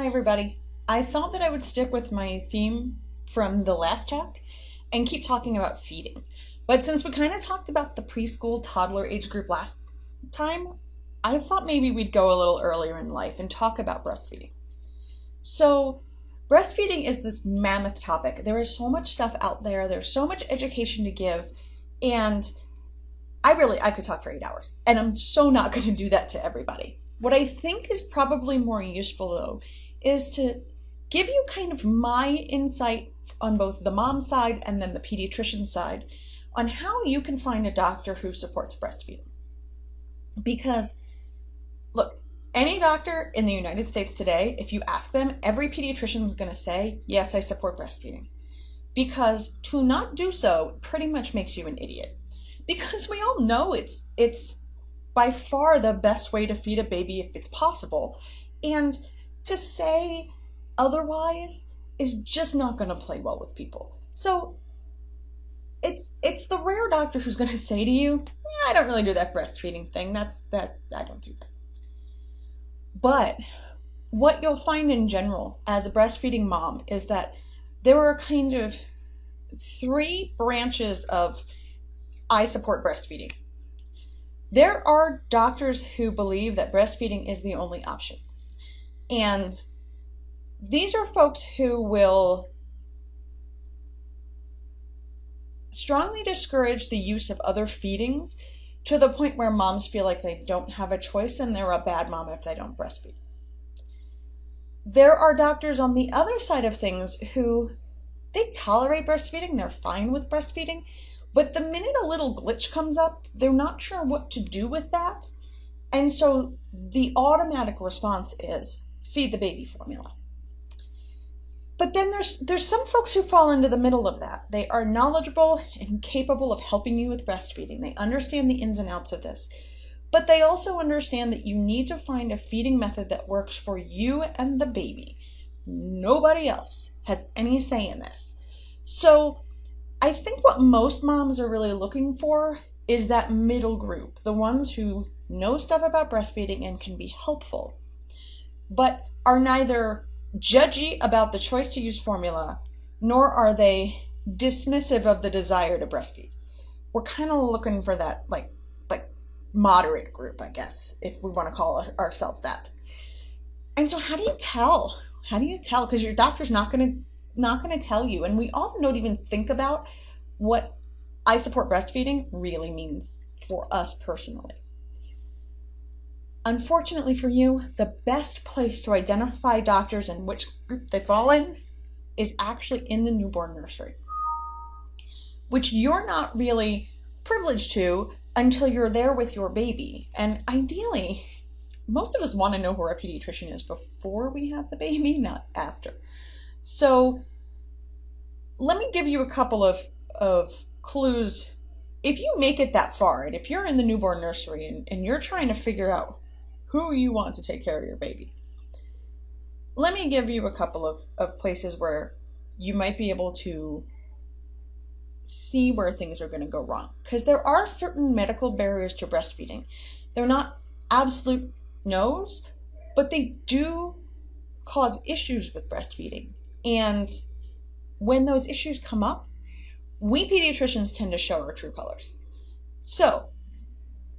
Hi everybody. I thought that I would stick with my theme from the last talk and keep talking about feeding. But since we kind of talked about the preschool toddler age group last time, I thought maybe we'd go a little earlier in life and talk about breastfeeding. So, breastfeeding is this mammoth topic. There is so much stuff out there, there's so much education to give, and I could talk for 8 hours, and I'm so not going to do that to everybody. What I think is probably more useful though is to give you kind of my insight on both the mom side and then the pediatrician side on how you can find a doctor who supports breastfeeding. Because, look, any doctor in the United States today, if you ask them, every pediatrician is going to say, yes, I support breastfeeding. Because to not do so pretty much makes you an idiot. Because we all know it's by far the best way to feed a baby if it's possible. And to say otherwise is just not going to play well with people. So it's the rare doctor who's going to say to you, I don't really do that breastfeeding thing. I don't do that. But what you'll find in general as a breastfeeding mom is that there are kind of three branches of I support breastfeeding. There are doctors who believe that breastfeeding is the only option. And these are folks who will strongly discourage the use of other feedings to the point where moms feel like they don't have a choice and they're a bad mom if they don't breastfeed. There are doctors on the other side of things who they tolerate breastfeeding, they're fine with breastfeeding, but the minute a little glitch comes up, they're not sure what to do with that. And so the automatic response is feed the baby formula. But then there's some folks who fall into the middle of that. They are knowledgeable and capable of helping you with breastfeeding. They understand the ins and outs of this. But they also understand that you need to find a feeding method that works for you and the baby. Nobody else has any say in this. So I think what most moms are really looking for is that middle group, the ones who know stuff about breastfeeding and can be helpful, but are neither judgy about the choice to use formula, nor are they dismissive of the desire to breastfeed. We're kind of looking for that like moderate group, I guess, if we want to call ourselves that. And so how do you tell? How do you tell? Because your doctor's not going to tell you. And we often don't even think about what I support breastfeeding really means for us personally. Unfortunately for you, the best place to identify doctors and which group they fall in is actually in the newborn nursery, which you're not really privileged to until you're there with your baby. And ideally, most of us want to know who our pediatrician is before we have the baby, not after. So let me give you a couple of clues. If you make it that far, and if you're in the newborn nursery and you're trying to figure out who you want to take care of your baby, let me give you a couple of places where you might be able to see where things are going to go wrong. Because there are certain medical barriers to breastfeeding. They're not absolute no's, but they do cause issues with breastfeeding. And when those issues come up, we pediatricians tend to show our true colors. So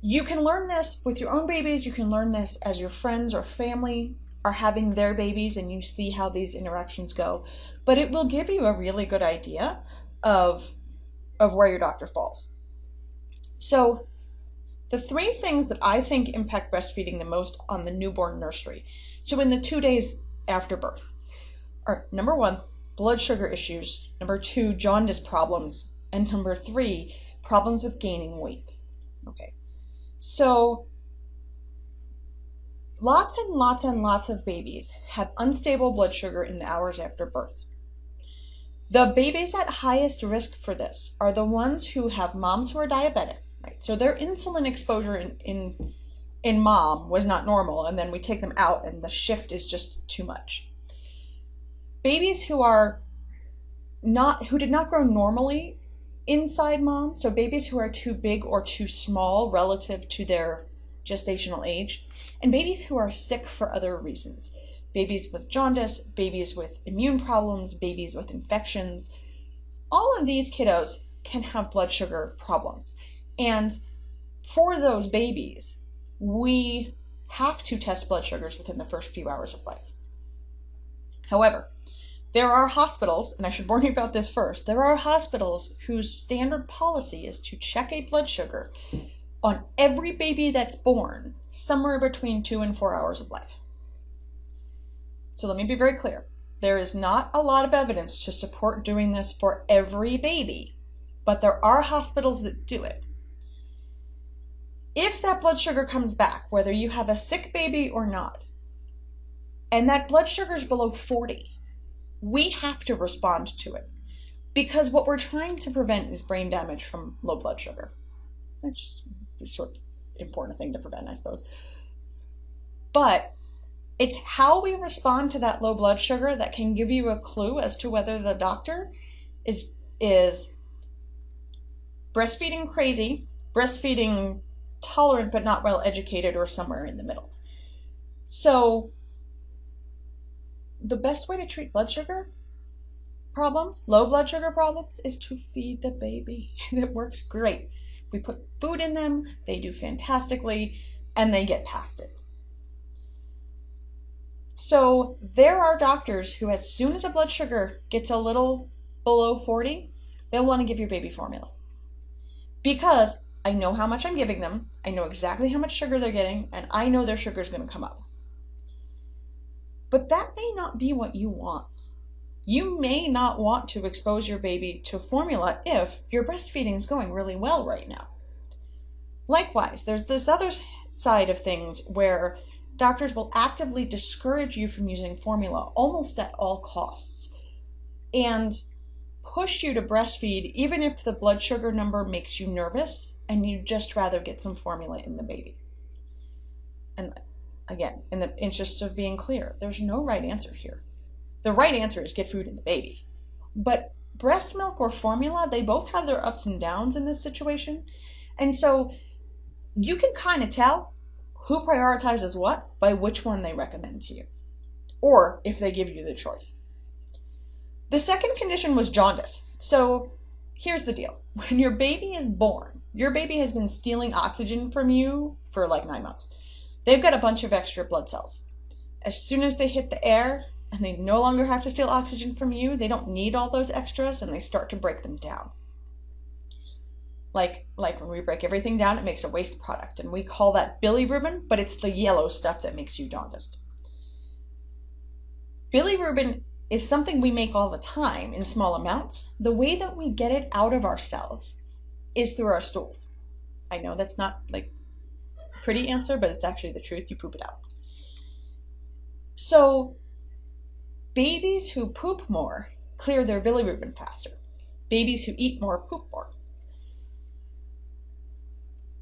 you can learn this with your own babies. You can learn this as your friends or family are having their babies and you see how these interactions go. But it will give you a really good idea of where your doctor falls. So the three things that I think impact breastfeeding the most on the newborn nursery, so in the 2 days after birth, are number one, blood sugar issues, number two, jaundice problems, and number three, problems with gaining weight. Okay, so lots and lots and lots of babies have unstable blood sugar in the hours after birth. The babies at highest risk for this are the ones who have moms who are diabetic, right? So their insulin exposure in mom was not normal, and then we take them out and the shift is just too much. Babies who did not grow normally inside mom, so babies who are too big or too small relative to their gestational age, and babies who are sick for other reasons. babies with jaundice, babies with immune problems, babies with infections. All of these kiddos can have blood sugar problems. And for those babies, we have to test blood sugars within the first few hours of life. However, there are hospitals, and I should warn you about this first, there are hospitals whose standard policy is to check a blood sugar on every baby that's born somewhere between 2 and 4 hours of life. So let me be very clear. There is not a lot of evidence to support doing this for every baby, but there are hospitals that do it. If that blood sugar comes back, whether you have a sick baby or not, and that blood sugar is below 40, we have to respond to it, because what we're trying to prevent is brain damage from low blood sugar. Which is sort of important thing to prevent, I suppose. But it's how we respond to that low blood sugar that can give you a clue as to whether the doctor is breastfeeding crazy, breastfeeding tolerant but not well educated, or somewhere in the middle. So the best way to treat blood sugar problems, low blood sugar problems, is to feed the baby. It works great. We put food in them, they do fantastically, and they get past it. So there are doctors who, as soon as a blood sugar gets a little below 40, they'll want to give your baby formula. Because I know how much I'm giving them, I know exactly how much sugar they're getting, and I know their sugar is going to come up. But that may not be what you want. You may not want to expose your baby to formula if your breastfeeding is going really well right now. Likewise, there's this other side of things where doctors will actively discourage you from using formula almost at all costs and push you to breastfeed even if the blood sugar number makes you nervous and you'd just rather get some formula in the baby. And again, in the interest of being clear, there's no right answer here. The right answer is get food in the baby. But breast milk or formula, they both have their ups and downs in this situation. And so you can kind of tell who prioritizes what by which one they recommend to you, or if they give you the choice. The second condition was jaundice. So here's the deal. When your baby is born, your baby has been stealing oxygen from you for like 9 months. They've got a bunch of extra blood cells. As soon as they hit the air and they no longer have to steal oxygen from you, they don't need all those extras and they start to break them down. Like when we break everything down, it makes a waste product, and we call that bilirubin, but it's the yellow stuff that makes you jaundiced. Bilirubin is something we make all the time in small amounts. The way that we get it out of our cells is through our stools. I know that's not like a pretty answer, but it's actually the truth. You poop it out. So babies who poop more clear their bilirubin faster. Babies who eat more poop more.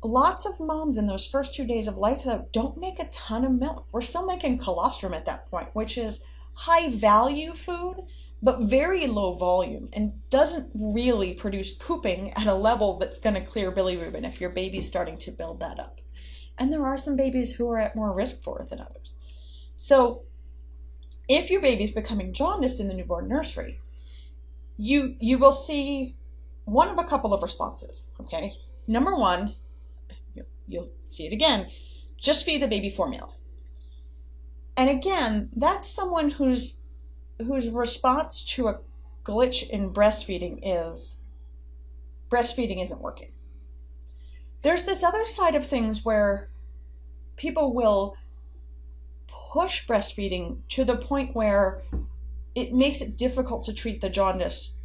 Lots of moms in those first 2 days of life, though, don't make a ton of milk. We're still making colostrum at that point, which is high value food, but very low volume and doesn't really produce pooping at a level that's going to clear bilirubin if your baby's starting to build that up. And there are some babies who are at more risk for it than others. So if your baby's becoming jaundiced in the newborn nursery, you will see one of a couple of responses, okay? Number one, you'll see it again, just feed the baby formula. And again, that's someone whose response to a glitch in breastfeeding is breastfeeding isn't working. There's this other side of things where people will push breastfeeding to the point where it makes it difficult to treat the jaundice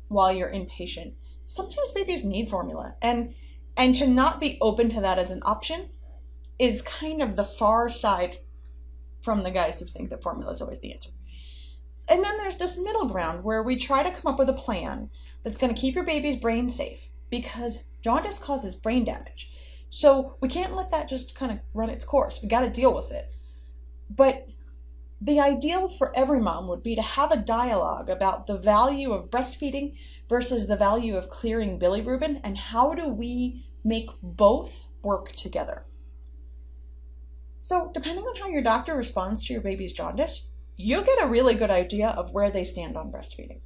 while you're inpatient. Sometimes babies need formula, and to not be open to that as an option is kind of the far side from the guys who think that formula is always the answer. And then there's this middle ground where we try to come up with a plan that's going to keep your baby's brain safe, because jaundice causes brain damage. So we can't let that just kind of run its course. We got to deal with it. But the ideal for every mom would be to have a dialogue about the value of breastfeeding versus the value of clearing bilirubin, and how do we make both work together. So depending on how your doctor responds to your baby's jaundice, you'll get a really good idea of where they stand on breastfeeding.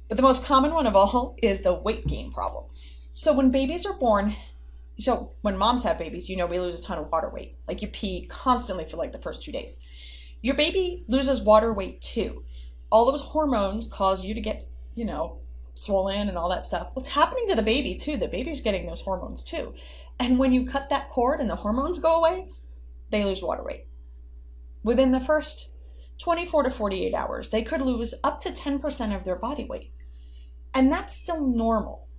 But the most common one of all is the weight gain problem. So when babies are born, so when moms have babies, we lose a ton of water weight. Like you pee constantly for like the first 2 days. Your baby loses water weight too. All those hormones cause you to get, swollen and all that stuff. What's happening to the baby too? The baby's getting those hormones too. And when you cut that cord and the hormones go away, they lose water weight. Within the first 24 to 48 hours, they could lose up to 10% of their body weight. And that's still normal.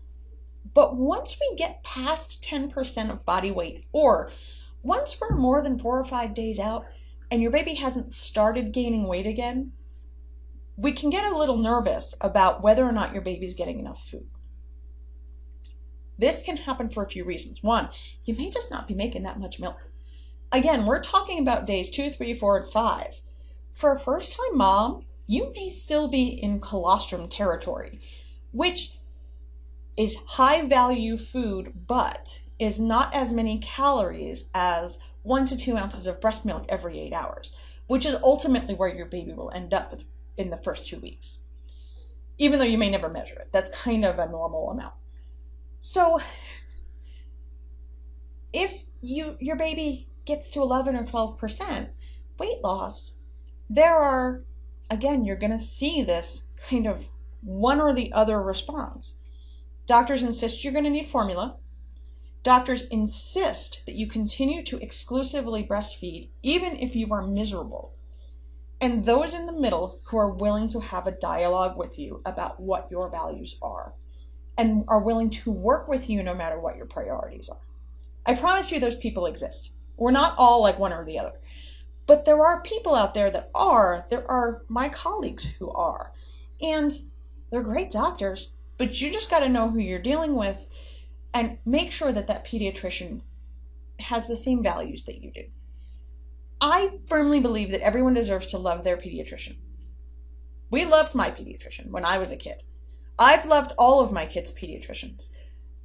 But once we get past 10% of body weight, or once we're more than 4 or 5 days out and your baby hasn't started gaining weight again, we can get a little nervous about whether or not your baby's getting enough food. This can happen for a few reasons. One, you may just not be making that much milk. Again, we're talking about days 2, 3, 4, and 5. For a first-time mom, you may still be in colostrum territory, which is high-value food, but is not as many calories as 1 to 2 ounces of breast milk every 8 hours, which is ultimately where your baby will end up in the first 2 weeks. Even though you may never measure it, that's kind of a normal amount. So if your baby gets to 11 or 12% weight loss, you're going to see this kind of one or the other response. Doctors insist you're going to need formula. Doctors insist that you continue to exclusively breastfeed, even if you are miserable. And those in the middle who are willing to have a dialogue with you about what your values are and are willing to work with you no matter what your priorities are. I promise you those people exist. We're not all like one or the other. But there are people out there that are. There are my colleagues who are. And they're great doctors, but you just got to know who you're dealing with and make sure that that pediatrician has the same values that you do. I firmly believe that everyone deserves to love their pediatrician. We loved my pediatrician when I was a kid. I've loved all of my kids' pediatricians.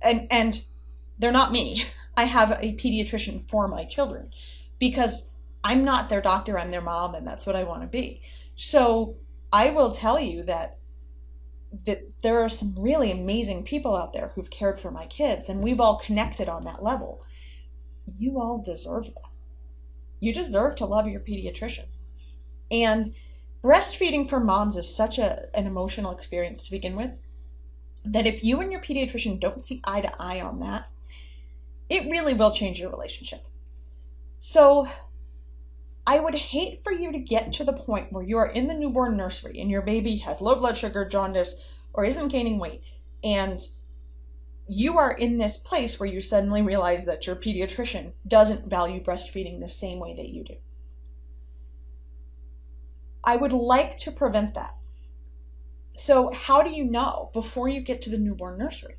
And they're not me. I have a pediatrician for my children because I'm not their doctor, I'm their mom, and that's what I want to be. So I will tell you that there are some really amazing people out there who've cared for my kids, and we've all connected on that level. You all deserve that. You deserve to love your pediatrician. And breastfeeding for moms is such an emotional experience to begin with that if you and your pediatrician don't see eye to eye on that, it really will change your relationship. So I would hate for you to get to the point where you are in the newborn nursery and your baby has low blood sugar, jaundice, or isn't gaining weight, and you are in this place where you suddenly realize that your pediatrician doesn't value breastfeeding the same way that you do. I would like to prevent that. So how do you know before you get to the newborn nursery?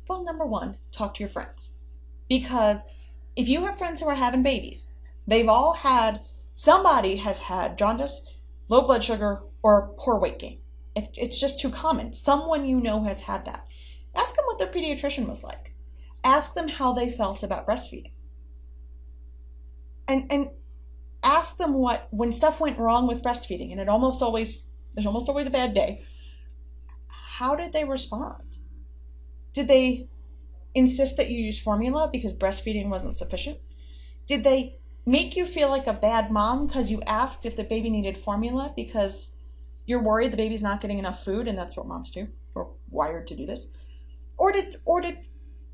Well, number one, talk to your friends. Because if you have friends who are having babies, somebody has had jaundice, low blood sugar, or poor weight gain. It's just too common. Someone you know has had that. Ask them what their pediatrician was like. Ask them how they felt about breastfeeding. And ask them when stuff went wrong with breastfeeding, and there's almost always a bad day, how did they respond? Did they insist that you use formula because breastfeeding wasn't sufficient? Did they make you feel like a bad mom because you asked if the baby needed formula because you're worried the baby's not getting enough food, and that's what moms do? We're wired to do this. Or did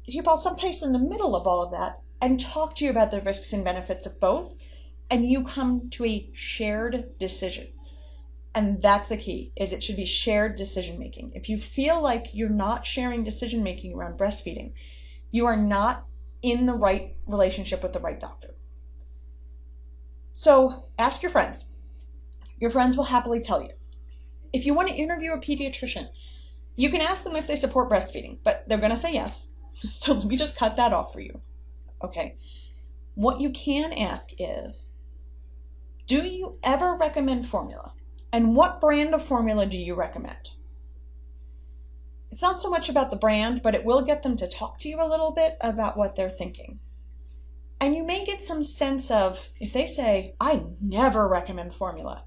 he fall someplace in the middle of all of that and talk to you about the risks and benefits of both, and you come to a shared decision? And that's the key, is it should be shared decision making. If you feel like you're not sharing decision making around breastfeeding, you are not in the right relationship with the right doctor. So ask your friends. Your friends will happily tell you. If you want to interview a pediatrician, you can ask them if they support breastfeeding, but they're going to say yes. So let me just cut that off for you. Okay. What you can ask is, do you ever recommend formula? And what brand of formula do you recommend? It's not so much about the brand, but it will get them to talk to you a little bit about what they're thinking. And you may get some sense of, if they say, I never recommend formula,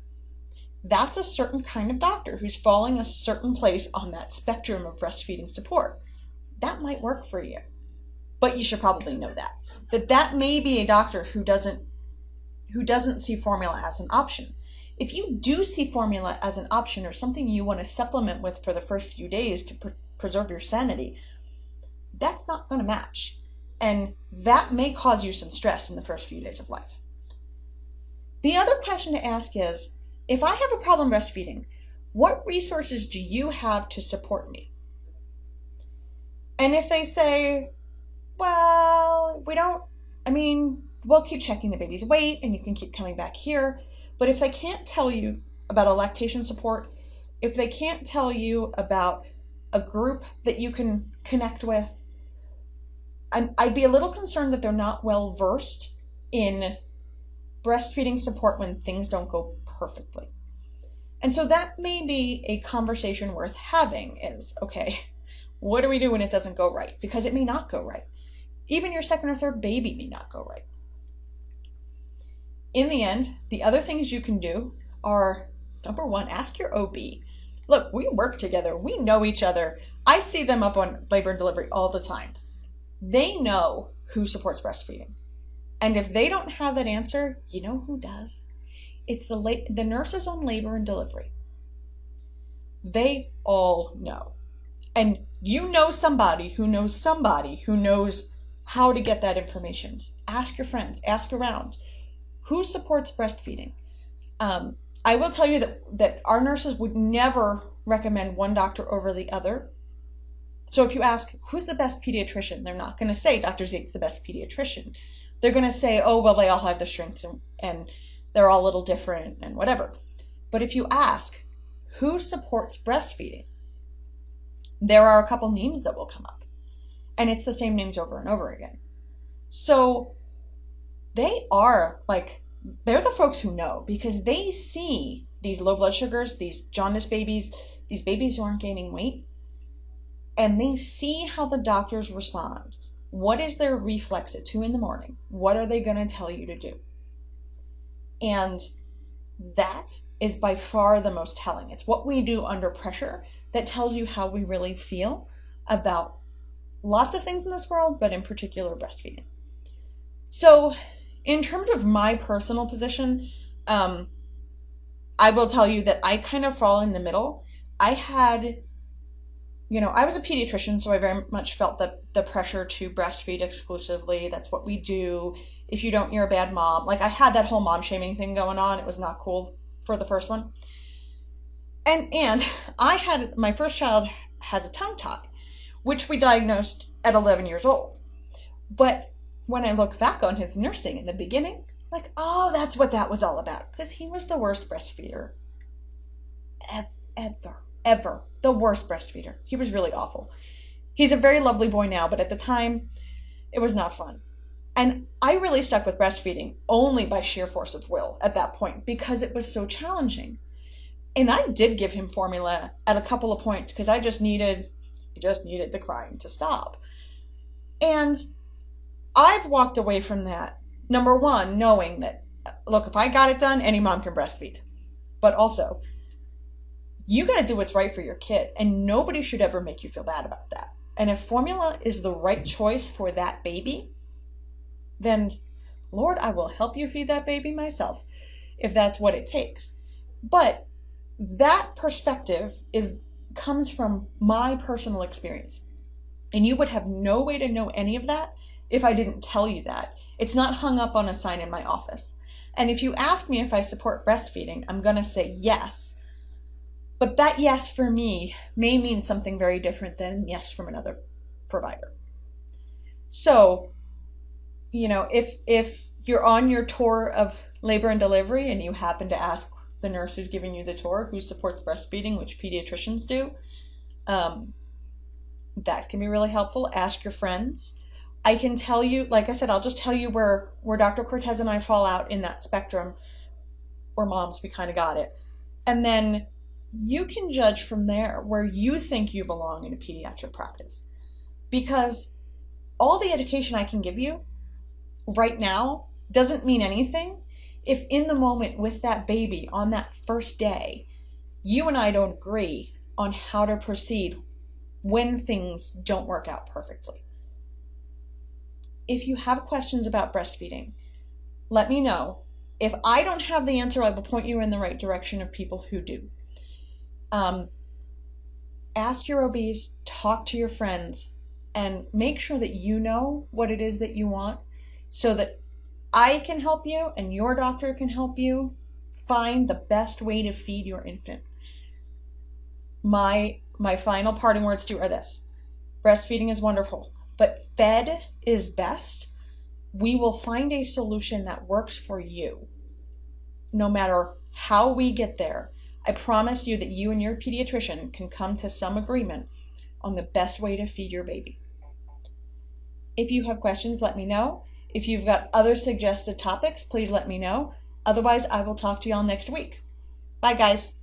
that's a certain kind of doctor who's falling a certain place on that spectrum of breastfeeding support. That might work for you, but you should probably know that may be a doctor who doesn't see formula as an option. If you do see formula as an option or something you want to supplement with for the first few days to preserve your sanity, that's not going to match. And that may cause you some stress in the first few days of life. The other question to ask is, if I have a problem breastfeeding, what resources do you have to support me? And if they say, well, we'll keep checking the baby's weight and you can keep coming back here. But if they can't tell you about a lactation support, if they can't tell you about a group that you can connect with, I'd be a little concerned that they're not well versed in breastfeeding support when things don't go perfectly. And so that may be a conversation worth having is, okay, what do we do when it doesn't go right? Because it may not go right. Even your second or third baby may not go right. In the end, the other things you can do are, number one, ask your OB. Look, we work together. We know each other. I see them up on labor and delivery all the time. They know who supports breastfeeding. And if they don't have that answer, you know who does? It's the nurses on labor and delivery. They all know. And you know somebody who knows how to get that information. Ask your friends. Ask around. Who supports breastfeeding? I will tell you that our nurses would never recommend one doctor over the other. So if you ask, who's the best pediatrician? They're not going to say Dr. Zake's the best pediatrician. They're going to say, oh, well, they all have their strengths and they're all a little different and whatever. But if you ask, who supports breastfeeding? There are a couple names that will come up. And it's the same names over and over again. So they're the folks who know, because they see these low blood sugars, these jaundice babies, these babies who aren't gaining weight, and they see how the doctors respond. What is their reflex at 2 a.m? What are they going to tell you to do? And that is by far the most telling. It's what we do under pressure that tells you how we really feel about lots of things in this world, but in particular breastfeeding. So in terms of my personal position, I will tell you that I kind of fall in the middle. I was a pediatrician, so I very much felt the pressure to breastfeed exclusively. That's what we do. If you don't, you're a bad mom. I had that whole mom shaming thing going on. It was not cool for the first one. And my first child has a tongue tie, which we diagnosed at 11 years old. But when I look back on his nursing in the beginning, oh, that's what that was all about. Because he was the worst breastfeeder ever. The worst breastfeeder. He was really awful. He's a very lovely boy now, but at the time, it was not fun. And I really stuck with breastfeeding only by sheer force of will at that point because it was so challenging. And I did give him formula at a couple of points because I just needed the crying to stop. And I've walked away from that, number one, knowing that, look, if I got it done, any mom can breastfeed. But also, you got to do what's right for your kid, and nobody should ever make you feel bad about that. And if formula is the right choice for that baby, then, Lord, I will help you feed that baby myself, if that's what it takes. But that perspective comes from my personal experience. And you would have no way to know any of that if I didn't tell you that. It's not hung up on a sign in my office. And if you ask me if I support breastfeeding, I'm going to say yes. But that yes for me may mean something very different than yes from another provider. So, if you're on your tour of labor and delivery and you happen to ask the nurse who's giving you the tour who supports breastfeeding, which pediatricians do, that can be really helpful. Ask your friends. I can tell you, like I said, I'll just tell you where Dr. Cortez and I fall out in that spectrum. We're moms, we kind of got it. And then you can judge from there where you think you belong in a pediatric practice. Because all the education I can give you, right now doesn't mean anything if in the moment with that baby on that first day, you and I don't agree on how to proceed when things don't work out perfectly. If you have questions about breastfeeding, let me know. If I don't have the answer, I will point you in the right direction of people who do. Ask your OBs, talk to your friends, and make sure that you know what it is that you want so that I can help you and your doctor can help you find the best way to feed your infant. My final parting words to you are this. Breastfeeding is wonderful, but fed is best. We will find a solution that works for you. No matter how we get there, I promise you that you and your pediatrician can come to some agreement on the best way to feed your baby. If you have questions, let me know. If you've got other suggested topics, please let me know. Otherwise, I will talk to y'all next week. Bye, guys.